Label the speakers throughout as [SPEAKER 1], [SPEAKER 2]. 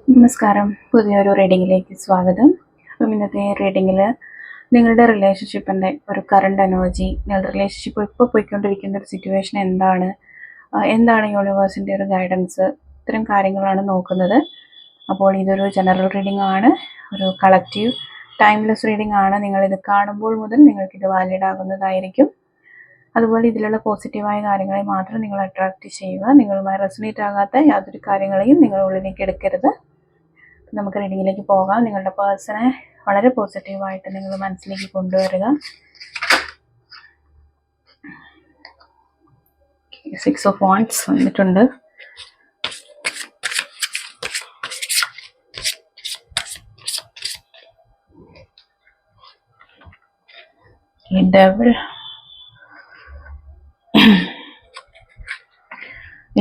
[SPEAKER 1] നമസ്കാരം. പുതിയൊരു റീഡിങ്ങിലേക്ക് സ്വാഗതം. അപ്പം ഇന്നത്തെ റീഡിങ്ങിൽ നിങ്ങളുടെ റിലേഷൻഷിപ്പിൻ്റെ ഒരു കറണ്ട് എനർജി, നിങ്ങളുടെ റിലേഷൻഷിപ്പ് ഇപ്പോൾ പോയിക്കൊണ്ടിരിക്കുന്ന ഒരു സിറ്റുവേഷൻ എന്താണ് യൂണിവേഴ്സിൻ്റെ ഒരു ഗൈഡൻസ്, ഇത്തരം കാര്യങ്ങളാണ് നോക്കുന്നത്. അപ്പോൾ ഇതൊരു ജനറൽ റീഡിംഗ് ആണ്, ഒരു കളക്റ്റീവ് ടൈംലെസ് റീഡിംഗ് ആണ്. നിങ്ങളിത് കാണുമ്പോൾ മുതൽ നിങ്ങൾക്കിത് വാലിഡ് ആകുന്നതായിരിക്കും. അതുപോലെ ഇതിലുള്ള പോസിറ്റീവായ കാര്യങ്ങളെ മാത്രം നിങ്ങൾ അട്രാക്റ്റ് ചെയ്യുക. നിങ്ങളുമായി റെസൊനേറ്റ് ആകാത്ത യാതൊരു കാര്യങ്ങളെയും നിങ്ങൾ ഉള്ളിലേക്ക് എടുക്കരുത്. നമുക്ക് റീഡിങ്ങിലേക്ക് പോകാം. നിങ്ങളുടെ പേഴ്സണെ വളരെ പോസിറ്റീവായിട്ട് നിങ്ങൾ മനസ്സിലേക്ക് കൊണ്ടുവരിക. 6 ഓഫ് വാൻഡ്സ് വന്നിട്ടുണ്ട്. Devil,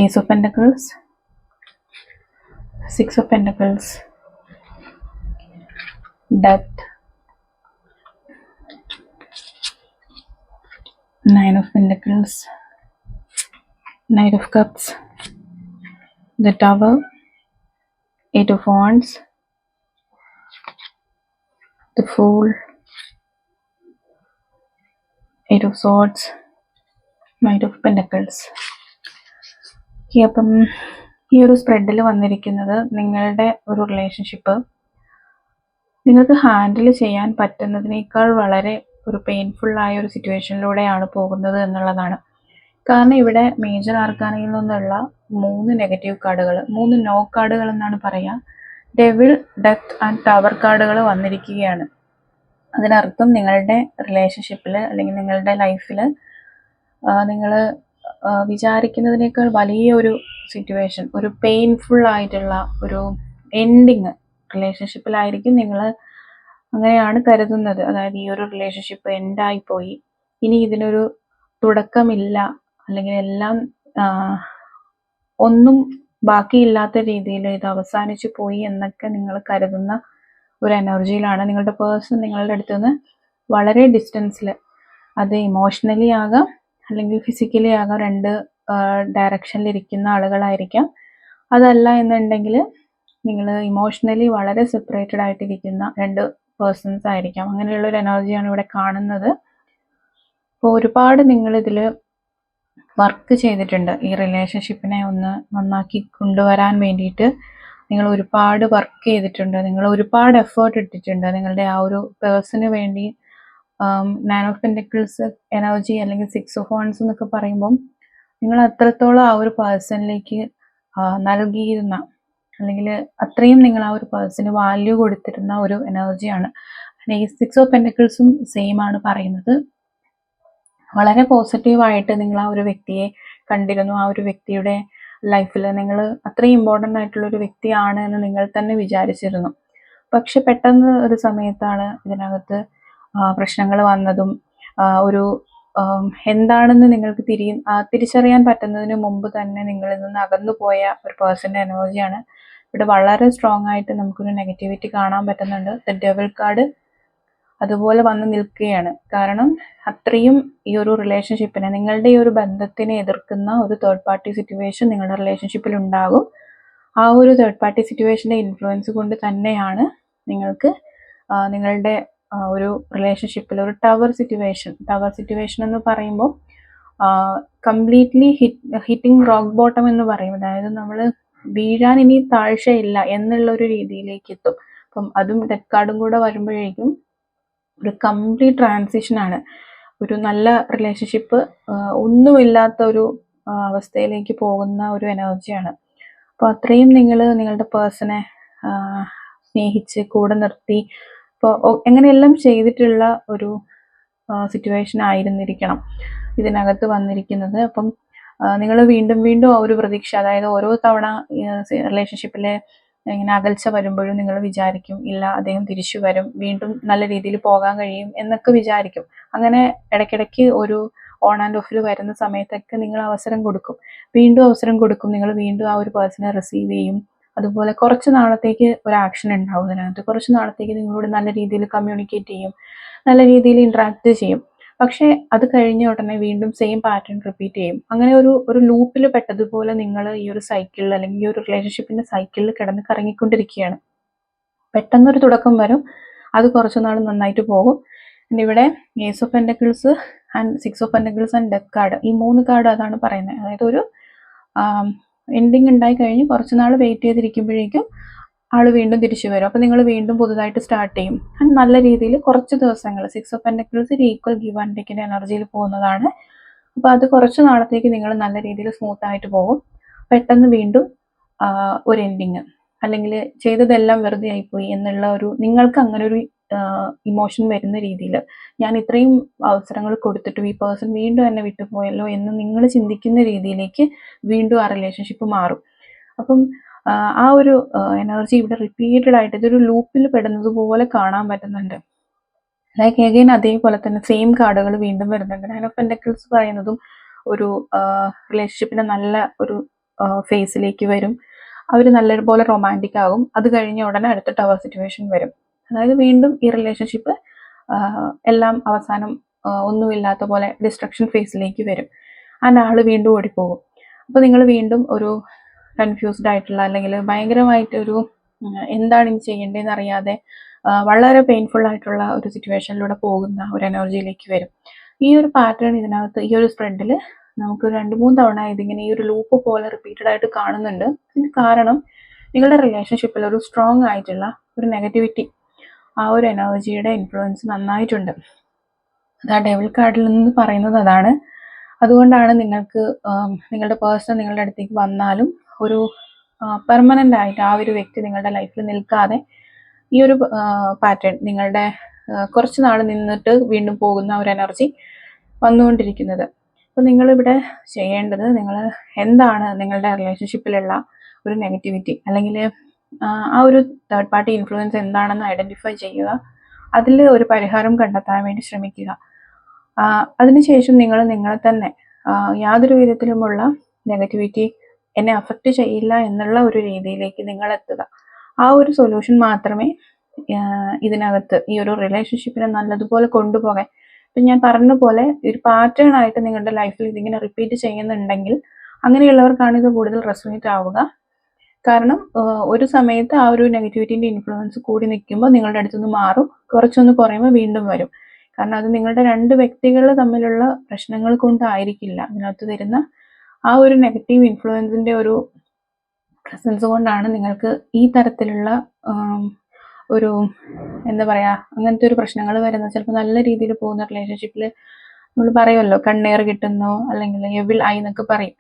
[SPEAKER 1] Ace of Pentacles, 6 of Pentacles, Death, 9 of Pentacles, Knight of Cups, the Tower, 8 of Wands, the Fool, 8 of Swords, Knight of Pentacles. അപ്പം ഈ ഒരു സ്പ്രെഡിൽ വന്നിരിക്കുന്നത് നിങ്ങളുടെ ഒരു റിലേഷൻഷിപ്പ് നിങ്ങൾക്ക് ഹാൻഡിൽ ചെയ്യാൻ പറ്റുന്നതിനേക്കാൾ വളരെ ഒരു പെയിൻഫുള്ളായ ഒരു സിറ്റുവേഷനിലൂടെയാണ് പോകുന്നത് എന്നുള്ളതാണ്. കാരണം ഇവിടെ മേജർ ആർക്കാനയിൽ നിന്നുള്ള 3 നെഗറ്റീവ് കാർഡുകൾ, 3 നോ കാർഡുകൾ എന്നാണ് പറയുക. ഡെവിൾ, ഡെത്ത് ആൻഡ് ടവർ കാർഡുകൾ വന്നിരിക്കുകയാണ്. അതിനർത്ഥം നിങ്ങളുടെ റിലേഷൻഷിപ്പിൽ അല്ലെങ്കിൽ നിങ്ങളുടെ ലൈഫിൽ നിങ്ങൾ വിചാരിക്കുന്നതിനേക്കാൾ വലിയൊരു സിറ്റുവേഷൻ, ഒരു പെയിൻഫുൾ ആയിട്ടുള്ള ഒരു എൻഡിങ് റിലേഷൻഷിപ്പിലായിരിക്കും. നിങ്ങൾ അങ്ങനെയാണ് കരുതുന്നത്. അതായത് ഈ ഒരു റിലേഷൻഷിപ്പ് എൻഡായിപ്പോയി, ഇനി ഇതിനൊരു തുടക്കമില്ല, അല്ലെങ്കിൽ എല്ലാം ഒന്നും ബാക്കിയില്ലാത്ത രീതിയിൽ ഇത് അവസാനിച്ചു പോയി എന്നൊക്കെ നിങ്ങൾ കരുതുന്ന ഒരു എനർജിയിലാണ് നിങ്ങളുടെ പേഴ്സൺ നിങ്ങളുടെ അടുത്ത് നിന്ന് വളരെ ഡിസ്റ്റൻസിൽ, അത് ഇമോഷണലി ആകാം അല്ലെങ്കിൽ ഫിസിക്കലി ആകാം, 2 ഡയറക്ഷനിലിരിക്കുന്ന ആളുകളായിരിക്കാം. അതല്ല എന്നുണ്ടെങ്കിൽ നിങ്ങൾ ഇമോഷണലി വളരെ സെപ്പറേറ്റഡ് ആയിട്ടിരിക്കുന്ന 2 പേഴ്സൺസ് ആയിരിക്കാം. അങ്ങനെയുള്ളൊരു എനർജിയാണ് ഇവിടെ കാണുന്നത്. അപ്പോൾ ഒരുപാട് നിങ്ങളിതിൽ വർക്ക് ചെയ്തിട്ടുണ്ട്. ഈ റിലേഷൻഷിപ്പിനെ ഒന്ന് നന്നാക്കി കൊണ്ടുവരാൻ വേണ്ടിയിട്ട് നിങ്ങൾ ഒരുപാട് വർക്ക് ചെയ്തിട്ടുണ്ട്. നിങ്ങൾ ഒരുപാട് എഫേർട്ട് ഇട്ടിട്ടുണ്ട് നിങ്ങളുടെ ആ ഒരു പേഴ്സണിന് വേണ്ടി. 9 ഓഫ് പെൻറ്റക്കിൾസ് എനർജി അല്ലെങ്കിൽ 6 ഓഫ് വാൻഡ്സ് എന്നൊക്കെ പറയുമ്പം നിങ്ങൾ അത്രത്തോളം ആ ഒരു പേഴ്സണിലേക്ക് നൽകിയിരുന്ന, അല്ലെങ്കിൽ അത്രയും നിങ്ങൾ ആ ഒരു പേഴ്സണിന് വാല്യൂ കൊടുത്തിരുന്ന ഒരു എനർജിയാണ്. ഈ 6 ഓഫ് പെൻറ്റക്കിൾസും സെയിം ആണ് പറയുന്നത്. വളരെ പോസിറ്റീവായിട്ട് നിങ്ങൾ ആ ഒരു വ്യക്തിയെ കണ്ടിരുന്നു. ആ ഒരു വ്യക്തിയുടെ ലൈഫിൽ നിങ്ങൾ അത്രയും ഇമ്പോർട്ടൻ്റ് ആയിട്ടുള്ളൊരു വ്യക്തിയാണ് എന്ന് നിങ്ങൾ തന്നെ വിചാരിച്ചിരുന്നു. പക്ഷെ പെട്ടെന്ന് ഒരു സമയത്താണ് ഇതിനകത്ത് പ്രശ്നങ്ങൾ വന്നതും ഒരു എന്താണെന്ന് നിങ്ങൾക്ക് തിരിച്ചറിയാൻ പറ്റുന്നതിന് മുമ്പ് തന്നെ നിങ്ങളിൽ നിന്ന് അകന്നു പോയ ഒരു പേഴ്സൻ്റെ എനർജിയാണ് ഇവിടെ വളരെ സ്ട്രോങ് ആയിട്ട് നമുക്കൊരു നെഗറ്റിവിറ്റി കാണാൻ പറ്റുന്നുണ്ട്. ദ ഡെവിൾ കാർഡ് അതുപോലെ വന്ന് നിൽക്കുകയാണ്. കാരണം അത്രയും ഈ ഒരു റിലേഷൻഷിപ്പിനെ, നിങ്ങളുടെ ഈ ഒരു ബന്ധത്തിനെ എതിർക്കുന്ന ഒരു തേർഡ് പാർട്ടി സിറ്റുവേഷൻ നിങ്ങളുടെ റിലേഷൻഷിപ്പിൽ ഉണ്ടാകും. ആ ഒരു തേർഡ് പാർട്ടി സിറ്റുവേഷൻ്റെ ഇൻഫ്ലുവൻസ് കൊണ്ട് തന്നെയാണ് നിങ്ങൾക്ക് നിങ്ങളുടെ ഒരു റിലേഷൻഷിപ്പിൽ ഒരു ടവർ സിറ്റുവേഷൻ എന്ന് പറയുമ്പോൾ കംപ്ലീറ്റ്ലി ഹിറ്റിംഗ് റോക്ക് ബോട്ടം എന്ന് പറയും. അതായത് നമ്മൾ വീഴാൻ ഇനി താഴ്ചയില്ല എന്നുള്ളൊരു രീതിയിലേക്ക് എത്തും. അപ്പം അതും ഡെത്ത് കാർഡും കൂടെ വരുമ്പോഴേക്കും ഒരു കംപ്ലീറ്റ് ട്രാൻസിഷനാണ്. ഒരു നല്ല റിലേഷൻഷിപ്പ് ഒന്നുമില്ലാത്ത ഒരു അവസ്ഥയിലേക്ക് പോകുന്ന ഒരു എനർജിയാണ്. അപ്പോൾ അത്രയും നിങ്ങൾ നിങ്ങളുടെ പേഴ്സണെ സ്നേഹിച്ച് കൂടെ നിർത്തി ഇപ്പോൾ എങ്ങനെയെല്ലാം ചെയ്തിട്ടുള്ള ഒരു സിറ്റുവേഷൻ ആയിരുന്നിരിക്കണം ഇതിനകത്ത് വന്നിരിക്കുന്നത്. അപ്പം നിങ്ങൾ വീണ്ടും വീണ്ടും ആ ഒരു പ്രതീക്ഷ, അതായത് ഓരോ തവണ റിലേഷൻഷിപ്പിലെ ഇങ്ങനെ അകൽച്ച വരുമ്പോഴും നിങ്ങൾ വിചാരിക്കും, ഇല്ല അദ്ദേഹം തിരിച്ചു വരും, വീണ്ടും നല്ല രീതിയിൽ പോകാൻ കഴിയും എന്നൊക്കെ വിചാരിക്കും. അങ്ങനെ ഇടയ്ക്കിടയ്ക്ക് ഒരു ഓൺ ആൻഡ് ഓഫിൽ വരുന്ന സമയത്തൊക്കെ നിങ്ങൾ അവസരം കൊടുക്കും, നിങ്ങൾ വീണ്ടും ആ ഒരു പേഴ്സണെ റിസീവ് ചെയ്യും. അതുപോലെ കുറച്ച് നാളത്തേക്ക് ഒരു ആക്ഷൻ ഉണ്ടാവും ഇതിനകത്ത്. കുറച്ച് നാളത്തേക്ക് നിങ്ങളോട് നല്ല രീതിയിൽ കമ്മ്യൂണിക്കേറ്റ് ചെയ്യും, നല്ല രീതിയിൽ ഇൻട്രാക്ട് ചെയ്യും. പക്ഷേ അത് കഴിഞ്ഞ ഉടനെ വീണ്ടും സെയിം പാറ്റേൺ റിപ്പീറ്റ് ചെയ്യും. അങ്ങനെ ഒരു ലൂപ്പിൽ പെട്ടതുപോലെ നിങ്ങൾ ഈ ഒരു സൈക്കിളിൽ അല്ലെങ്കിൽ ഈ ഒരു റിലേഷൻഷിപ്പിന്റെ സൈക്കിളിൽ കിടന്ന് കറങ്ങിക്കൊണ്ടിരിക്കുകയാണ്. പെട്ടെന്നൊരു തുടക്കം വരും, അത് കുറച്ചു നാൾ നന്നായിട്ട് പോകും. പിന്നെ ഇവിടെ ace of pentacles and 6 of pentacles and death card, ഈ 3 കാർഡ് അതാണ് പറയുന്നത്. അതായത് ഒരു എൻഡിങ് ഉണ്ടായി കഴിഞ്ഞ് കുറച്ച് നാൾ വെയിറ്റ് ചെയ്തിരിക്കുമ്പോഴേക്കും ആൾ വീണ്ടും തിരിച്ചു വരും. അപ്പോൾ നിങ്ങൾ വീണ്ടും പുതുതായിട്ട് സ്റ്റാർട്ട് ചെയ്യും. ആൻഡ് നല്ല രീതിയിൽ കുറച്ച് ദിവസങ്ങൾ 6 ഓഫ് പെന്റക്കിൾസ് ഒരു ഈക്വൽ ഗിവ് ആൻഡ് ടേക്കിന്റെ എനർജിയിൽ പോകുന്നതാണ്. അപ്പോൾ അത് കുറച്ച് നാളത്തേക്ക് നിങ്ങൾ നല്ല രീതിയിൽ സ്മൂത്ത് ആയിട്ട് പോകും. പെട്ടെന്ന് വീണ്ടും ഒരു എൻഡിങ്, അല്ലെങ്കിൽ ചെയ്തതെല്ലാം വെറുതെ ആയിപ്പോയി എന്നുള്ള ഒരു, നിങ്ങൾക്ക് അങ്ങനെ ഒരു ഇമോഷൻ വരുന്ന രീതിയിൽ, ഞാൻ ഇത്രയും അവസരങ്ങൾ കൊടുത്തിട്ടും ഈ പേഴ്സൺ വീണ്ടും എന്നെ വിട്ടുപോയല്ലോ എന്ന് നിങ്ങൾ ചിന്തിക്കുന്ന രീതിയിലേക്ക് വീണ്ടും ആ റിലേഷൻഷിപ്പ് മാറും. അപ്പം ആ ഒരു എനർജി ഇവിടെ റിപ്പീറ്റഡ് ആയിട്ട് ഇതൊരു ലൂപ്പിൽ പെടുന്നത് പോലെ കാണാൻ പറ്റുന്നുണ്ട്. ലൈക്ക് എഗെയിൻ അതേപോലെ തന്നെ സെയിം കാർഡുകൾ വീണ്ടും വരുന്നുണ്ട്. 9 ഓഫ് പെന്റക്കിൾസ് പറയുന്നതും ഒരു റിലേഷൻഷിപ്പിന്റെ നല്ല ഒരു ഫേസിലേക്ക് വരും. അവർ നല്ലപോലെ റൊമാൻറ്റിക് ആകും. അത് കഴിഞ്ഞ ഉടനെ അടുത്ത ടവർ സിറ്റുവേഷൻ വരും. അതായത് വീണ്ടും ഈ റിലേഷൻഷിപ്പ് എല്ലാം അവസാനം ഒന്നുമില്ലാത്ത പോലെ ഡിസ്ട്രക്ഷൻ ഫേസിലേക്ക് വരും. ആൻഡ് ആൾ വീണ്ടും ഓടിപ്പോകും. അപ്പോൾ നിങ്ങൾ വീണ്ടും ഒരു കൺഫ്യൂസ്ഡ് ആയിട്ടുള്ള, അല്ലെങ്കിൽ ഭയങ്കരമായിട്ടൊരു എന്താണ് ഇനി ചെയ്യേണ്ടതെന്ന് അറിയാതെ വളരെ പെയിൻഫുൾ ആയിട്ടുള്ള ഒരു സിറ്റുവേഷനിലൂടെ പോകുന്ന ഒരു എനർജിയിലേക്ക് വരും. ഈ ഒരു പാറ്റേൺ ഇതിനകത്ത് ഈ ഒരു സ്പ്രെഡിൽ നമുക്ക് 2-3 തവണ ഇതിങ്ങനെ ഈ ഒരു ലൂപ്പ് പോലെ റിപ്പീറ്റഡ് ആയിട്ട് കാണുന്നുണ്ട്. ഇതിന് കാരണം നിങ്ങളുടെ റിലേഷൻഷിപ്പിൽ ഒരു സ്ട്രോങ് ആയിട്ടുള്ള ഒരു നെഗറ്റിവിറ്റി, ആ ഒരു എനർജിയുടെ ഇൻഫ്ലുവൻസ് നന്നായിട്ടുണ്ട്. അത് ആ ഡെവിൾ കാർഡിൽ നിന്ന് പറയുന്നത് അതാണ്. അതുകൊണ്ടാണ് നിങ്ങൾക്ക് നിങ്ങളുടെ പേഴ്സൺ നിങ്ങളുടെ അടുത്തേക്ക് വന്നാലും ഒരു പെർമനൻ്റ് ആയിട്ട് ആ ഒരു വ്യക്തി നിങ്ങളുടെ ലൈഫിൽ നിൽക്കാതെ ഈ ഒരു പാറ്റേൺ നിങ്ങളുടെ കുറച്ച് നാൾ നിന്നിട്ട് വീണ്ടും പോകുന്ന ഒരു എനർജി വന്നുകൊണ്ടിരിക്കുന്നത്. അപ്പോൾ നിങ്ങളിവിടെ ചെയ്യേണ്ടത്, നിങ്ങൾ എന്താണ് നിങ്ങളുടെ റിലേഷൻഷിപ്പിലുള്ള ഒരു നെഗറ്റിവിറ്റി, അല്ലെങ്കിൽ ആ ഒരു തേർഡ് പാർട്ടി ഇൻഫ്ലുവൻസ് എന്താണെന്ന് ഐഡൻറ്റിഫൈ ചെയ്യുക, അതിൽ ഒരു പരിഹാരം കണ്ടെത്താൻ വേണ്ടി ശ്രമിക്കുക. അതിനുശേഷം നിങ്ങൾ നിങ്ങളെ തന്നെ യാതൊരു വിധത്തിലുമുള്ള നെഗറ്റിവിറ്റി എന്നെ അഫക്റ്റ് ചെയ്യില്ല എന്നുള്ള ഒരു രീതിയിലേക്ക് നിങ്ങൾ എത്തുക. ആ ഒരു സൊല്യൂഷൻ മാത്രമേ ഇതിനകത്ത് ഈ ഒരു റിലേഷൻഷിപ്പിനെ നല്ലതുപോലെ കൊണ്ടുപോകാൻ. ഇപ്പം ഞാൻ പറഞ്ഞ പോലെ ഒരു പാറ്റേൺ ആയിട്ട് നിങ്ങളുടെ ലൈഫിൽ ഇതിങ്ങനെ റിപ്പീറ്റ് ചെയ്യുന്നുണ്ടെങ്കിൽ അങ്ങനെയുള്ളവർക്കാണ് ഇത് കൂടുതൽ റെസൊനേറ്റ് ആവുക. കാരണം ഒരു സമയത്ത് ആ ഒരു നെഗറ്റിവിറ്റിൻ്റെ ഇൻഫ്ലുവൻസ് കൂടി നിൽക്കുമ്പോൾ നിങ്ങളുടെ അടുത്തുനിന്ന് മാറും, കുറച്ചൊന്ന് കുറയുമ്പോൾ വീണ്ടും വരും. കാരണം അത് നിങ്ങളുടെ 2 വ്യക്തികൾ തമ്മിലുള്ള പ്രശ്നങ്ങൾ കൊണ്ടായിരിക്കില്ല. അതിനകത്ത് വരുന്ന ആ ഒരു നെഗറ്റീവ് ഇൻഫ്ലുവൻസിൻ്റെ ഒരു പ്രസൻസ് കൊണ്ടാണ് നിങ്ങൾക്ക് ഈ തരത്തിലുള്ള ഒരു എന്താ പറയുക, അങ്ങനത്തെ ഒരു പ്രശ്നങ്ങൾ വരുന്നത്. ചിലപ്പോൾ നല്ല രീതിയിൽ പോകുന്ന റിലേഷൻഷിപ്പിൽ നമ്മൾ പറയുമല്ലോ കണ്ണേർ കിട്ടുന്നു, അല്ലെങ്കിൽ എവിൾ ആയി എന്നൊക്കെ പറയും.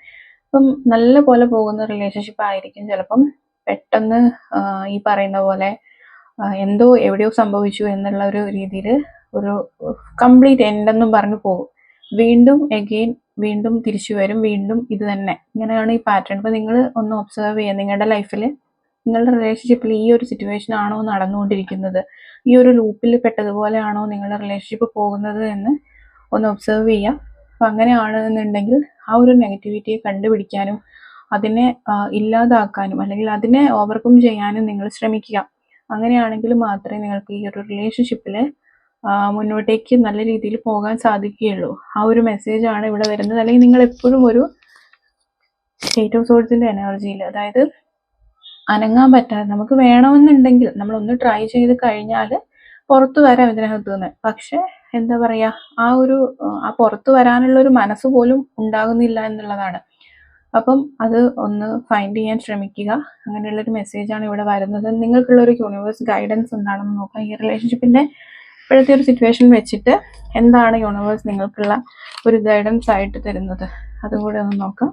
[SPEAKER 1] അപ്പം നല്ല പോലെ പോകുന്ന റിലേഷൻഷിപ്പ് ആയിരിക്കും ചിലപ്പം പെട്ടെന്ന് ഈ പറയുന്ന പോലെ എന്തോ എവിടെയോ സംഭവിച്ചു എന്നുള്ള ഒരു രീതിയിൽ ഒരു കംപ്ലീറ്റ് എൻഡെന്നും പറഞ്ഞു പോകും. വീണ്ടും എഗെയിൻ വീണ്ടും തിരിച്ചു വരും, വീണ്ടും ഇത് തന്നെ. ഇങ്ങനെയാണ് ഈ പാറ്റേൺ. അപ്പോൾ നിങ്ങൾ ഒന്ന് ഒബ്സർവ് ചെയ്യുക, നിങ്ങളുടെ ലൈഫിൽ നിങ്ങളുടെ റിലേഷൻഷിപ്പിൽ ഈ ഒരു സിറ്റുവേഷൻ ആണോ നടന്നുകൊണ്ടിരിക്കുന്നത്, ഈ ഒരു ലൂപ്പിൽ പെട്ടതുപോലെയാണോ നിങ്ങളുടെ റിലേഷൻഷിപ്പ് പോകുന്നത് എന്ന് ഒന്ന് ഒബ്സർവ് ചെയ്യുക. അപ്പം അങ്ങനെയാണെന്നുണ്ടെങ്കിൽ ആ ഒരു നെഗറ്റിവിറ്റിയെ കണ്ടുപിടിക്കാനും അതിനെ ഇല്ലാതാക്കാനും അല്ലെങ്കിൽ അതിനെ ഓവർകം ചെയ്യാനും നിങ്ങൾ ശ്രമിക്കുക. അങ്ങനെയാണെങ്കിൽ മാത്രമേ നിങ്ങൾക്ക് ഈ ഒരു റിലേഷൻഷിപ്പിൽ മുന്നോട്ടേക്ക് നല്ല രീതിയിൽ പോകാൻ സാധിക്കുകയുള്ളൂ. ആ ഒരു മെസ്സേജാണ് ഇവിടെ വരുന്നത്. അല്ലെങ്കിൽ നിങ്ങൾ എപ്പോഴും ഒരു സ്റ്റേറ്റ് ഓഫ് സോഴ്സിൻ്റെ എനർജിയിൽ, അതായത് അനങ്ങാൻ പറ്റാതെ, നമുക്ക് വേണമെന്നുണ്ടെങ്കിൽ നമ്മളൊന്ന് ട്രൈ ചെയ്ത് കഴിഞ്ഞാൽ പുറത്തു വരാം ഇതിനകത്ത് നിന്ന്. പക്ഷെ എന്താ പറയുക, ആ പുറത്തു വരാനുള്ള ഒരു മനസ്സ് പോലും ഉണ്ടാകുന്നില്ല എന്നുള്ളതാണ്. അപ്പം അത് ഒന്ന് ഫൈൻഡ് ചെയ്യാൻ ശ്രമിക്കുക. അങ്ങനെയുള്ളൊരു മെസ്സേജാണ് ഇവിടെ വരുന്നത്. നിങ്ങൾക്കുള്ളൊരു യൂണിവേഴ്സ് ഗൈഡൻസ് എന്താണെന്ന് നോക്കാം. ഈ റിലേഷൻഷിപ്പിൻ്റെ ഇപ്പോഴത്തെ ഒരു സിറ്റുവേഷൻ വെച്ചിട്ട് എന്താണ് യൂണിവേഴ്സ് നിങ്ങൾക്കുള്ള ഒരു ഗൈഡൻസ് ആയിട്ട് തരുന്നത്, അതും കൂടെ ഒന്ന് നോക്കാം.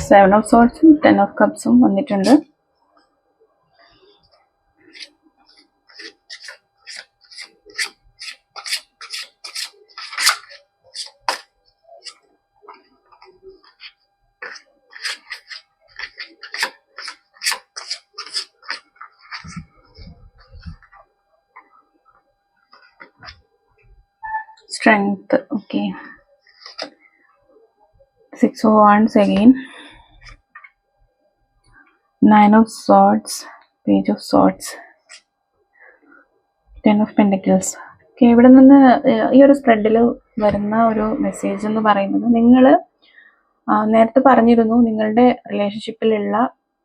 [SPEAKER 1] Seven of Swords, 10 of Cups വന്നിട്ടുണ്ട്. Strength, okay. 6 of Wands again, 9 of Swords, Page of Swords, 10 of Pentacles. Okay, ഇവിടെ നിന്ന് ഈ ഒരു സ്പ്രെഡിൽ വരുന്ന ഒരു മെസ്സേജ് എന്ന് പറയുന്നത്, നിങ്ങൾ നേരത്തെ പറഞ്ഞിരുന്നു നിങ്ങളുടെ റിലേഷൻഷിപ്പിലുള്ള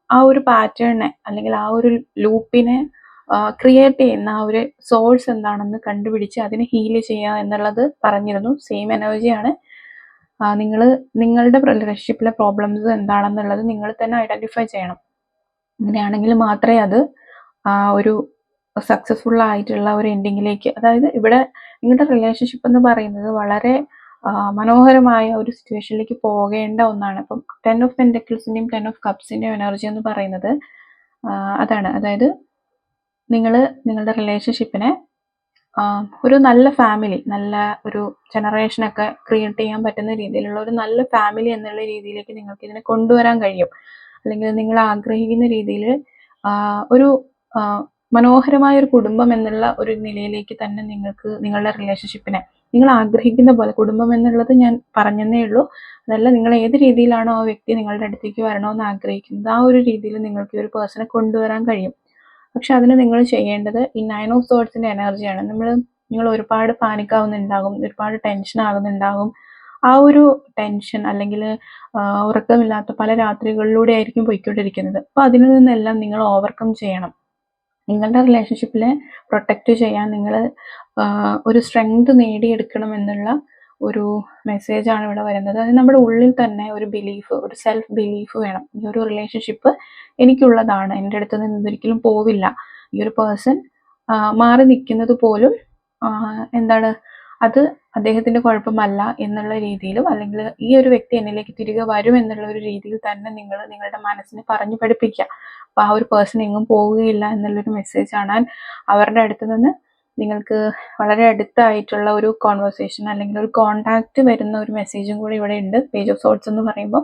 [SPEAKER 1] ആ ഒരു പാറ്റേണിനെ അല്ലെങ്കിൽ ആ ഒരു ലൂപ്പിനെ ക്രിയേറ്റ് ചെയ്യുന്ന ആ ഒരു സോഴ്സ് എന്താണെന്ന് കണ്ടുപിടിച്ച് അതിനെ ഹീൽ ചെയ്യുക എന്നുള്ളത് പറഞ്ഞിരുന്നു. സെയിം എനർജിയാണ്. നിങ്ങൾ നിങ്ങളുടെ റിലേഷൻഷിപ്പിലെ പ്രോബ്ലംസ് എന്താണെന്നുള്ളത് നിങ്ങൾ തന്നെ ഐഡൻറ്റിഫൈ ചെയ്യണം. അങ്ങനെയാണെങ്കിൽ മാത്രമേ അത് ഒരു സക്സസ്ഫുൾ ആയിട്ടുള്ള ഒരു എൻഡിങ്ങിലേക്ക്, അതായത് ഇവിടെ നിങ്ങളുടെ റിലേഷൻഷിപ്പ് എന്ന് പറയുന്നത് വളരെ മനോഹരമായ ഒരു സിറ്റുവേഷനിലേക്ക് പോകേണ്ട ഒന്നാണ്. അപ്പം 10 ഓഫ് പെൻറ്റക്കിൾസിൻ്റെയും 10 ഓഫ് കപ്സിൻ്റെയും എനർജി എന്ന് പറയുന്നത് അതാണ്. അതായത് നിങ്ങൾ നിങ്ങളുടെ റിലേഷൻഷിപ്പിനെ ഒരു നല്ല ഫാമിലി, നല്ല ഒരു ജനറേഷനൊക്കെ ക്രിയേറ്റ് ചെയ്യാൻ പറ്റുന്ന രീതിയിലുള്ള ഒരു നല്ല ഫാമിലി എന്നുള്ള രീതിയിലേക്ക് നിങ്ങൾക്ക് ഇതിനെ കൊണ്ടുവരാൻ കഴിയും. അല്ലെങ്കിൽ നിങ്ങൾ ആഗ്രഹിക്കുന്ന രീതിയിൽ ഒരു മനോഹരമായ ഒരു കുടുംബം എന്നുള്ള ഒരു നിലയിലേക്ക് തന്നെ നിങ്ങൾക്ക് നിങ്ങളുടെ റിലേഷൻഷിപ്പിനെ നിങ്ങൾ ആഗ്രഹിക്കുന്ന പോലെ, കുടുംബം എന്നുള്ളത് ഞാൻ പറഞ്ഞതേ ഉള്ളൂ, അതല്ല നിങ്ങൾ ഏത് രീതിയിലാണോ ആ വ്യക്തി നിങ്ങളുടെ അടുത്തേക്ക് വരണമെന്ന് ആഗ്രഹിക്കുന്നത് ആ ഒരു രീതിയിൽ നിങ്ങൾക്ക് ഈ ഒരു പേഴ്സണെ കൊണ്ടുവരാൻ കഴിയും. പക്ഷെ അതിന് നിങ്ങൾ ചെയ്യേണ്ടത് ഈ 9 ഓഫ് സോർട്സിൻ്റെ എനർജിയാണ്. നിങ്ങൾ ഒരുപാട് പാനിക്കാവുന്നുണ്ടാകും, ഒരുപാട് ടെൻഷൻ ആകുന്നുണ്ടാകും. ആ ഒരു ടെൻഷൻ അല്ലെങ്കിൽ ഉറക്കമില്ലാത്ത പല രാത്രികളിലൂടെ ആയിരിക്കും പോയിക്കൊണ്ടിരിക്കുന്നത്. അപ്പോൾ അതിൽ നിന്നെല്ലാം നിങ്ങൾ ഓവർകം ചെയ്യണം. നിങ്ങളുടെ റിലേഷൻഷിപ്പിനെ പ്രൊട്ടക്റ്റ് ചെയ്യാൻ നിങ്ങൾ ഒരു സ്ട്രെങ്ത് നേടിയെടുക്കണം എന്നുള്ള ഒരു മെസ്സേജാണ് ഇവിടെ വരുന്നത്. അത് നമ്മുടെ ഉള്ളിൽ തന്നെ ഒരു ബിലീഫ്, ഒരു സെൽഫ് ബിലീഫ് വേണം. ഈ ഒരു റിലേഷൻഷിപ്പ് എനിക്കുള്ളതാണ്, എൻ്റെ അടുത്ത് നിന്ന് ഇതൊരിക്കലും പോവില്ല, ഈ ഒരു പേഴ്സൺ മാറി നിൽക്കുന്നത് പോലും എന്താണ് അത് അദ്ദേഹത്തിൻ്റെ കുഴപ്പമല്ല എന്നുള്ള രീതിയിലും, അല്ലെങ്കിൽ ഈ ഒരു വ്യക്തി എന്നിലേക്ക് തിരികെ വരും എന്നുള്ള ഒരു രീതിയിൽ തന്നെ നിങ്ങൾ നിങ്ങളുടെ മനസ്സിനെ പറഞ്ഞു പഠിപ്പിക്കുക. അപ്പോൾ ആ ഒരു പേഴ്സൺ എങ്ങും പോവുകയില്ല എന്നുള്ളൊരു മെസ്സേജാണ്. അവരുടെ അടുത്ത് നിന്ന് നിങ്ങൾക്ക് വളരെ അടുത്തായിട്ടുള്ള ഒരു കോൺവെർസേഷൻ അല്ലെങ്കിൽ ഒരു കോണ്ടാക്റ്റ് വരുന്ന ഒരു മെസ്സേജും കൂടി ഇവിടെ ഉണ്ട്. പേജ് ഓഫ് സോർട്സ് എന്ന് പറയുമ്പോൾ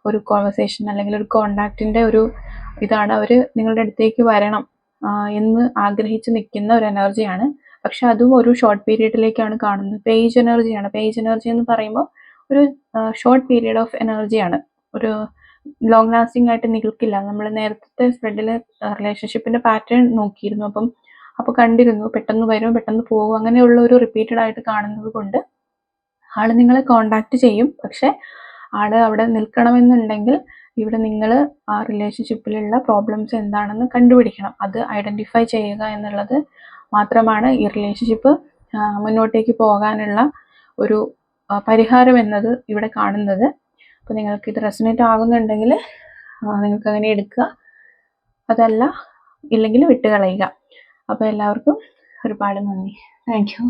[SPEAKER 1] ഒരു കോൺവെർസേഷൻ അല്ലെങ്കിൽ ഒരു കോണ്ടാക്റ്റിൻ്റെ ഒരു ഇതാണ്. അവർ നിങ്ങളുടെ അടുത്തേക്ക് വരണം എന്ന് ആഗ്രഹിച്ച് നിൽക്കുന്ന ഒരു എനർജിയാണ്. പക്ഷെ അതും ഒരു ഷോർട്ട് പീരീഡിലേക്കാണ് കാണുന്നത്. പേജ് എനർജിയാണ്. പേജ് എനർജി എന്ന് പറയുമ്പോൾ ഒരു ഷോർട്ട് പീരീഡ് ഓഫ് എനർജിയാണ്, ഒരു ലോങ് ലാസ്റ്റിംഗ് ആയിട്ട് നിൽക്കില്ല. നമ്മൾ നേരത്തെ സ്പ്രെഡിൽ റിലേഷൻഷിപ്പിൻ്റെ പാറ്റേൺ നോക്കിയിരുന്നു. അപ്പോൾ കണ്ടിരുന്നു പെട്ടെന്ന് വരും പെട്ടെന്ന് പോകും, അങ്ങനെയുള്ള ഒരു റിപ്പീറ്റഡ് ആയിട്ട് കാണുന്നത് കൊണ്ട് ആൾ നിങ്ങളെ കോണ്ടാക്ട് ചെയ്യും. പക്ഷെ ആൾ അവിടെ നിൽക്കണമെന്നുണ്ടെങ്കിൽ ഇവിടെ നിങ്ങൾ ആ റിലേഷൻഷിപ്പിലുള്ള പ്രോബ്ലംസ് എന്താണെന്ന് കണ്ടുപിടിക്കണം. അത് ഐഡൻറ്റിഫൈ ചെയ്യുക എന്നുള്ളത് മാത്രമാണ് ഈ റിലേഷൻഷിപ്പ് മുന്നോട്ടേക്ക് പോകാനുള്ള ഒരു പരിഹാരം എന്നത് ഇവിടെ കാണുന്നത്. അപ്പോൾ നിങ്ങൾക്ക് ഇത് റെസനേറ്റ് ആകുന്നുണ്ടെങ്കിൽ നിങ്ങൾക്ക് അങ്ങനെ എടുക്കുക, അതല്ല ഇല്ലെങ്കിൽ വിട്ടുകളയുക. അപ്പോൾ എല്ലാവർക്കും ഒരുപാട് നന്ദി. Thank you.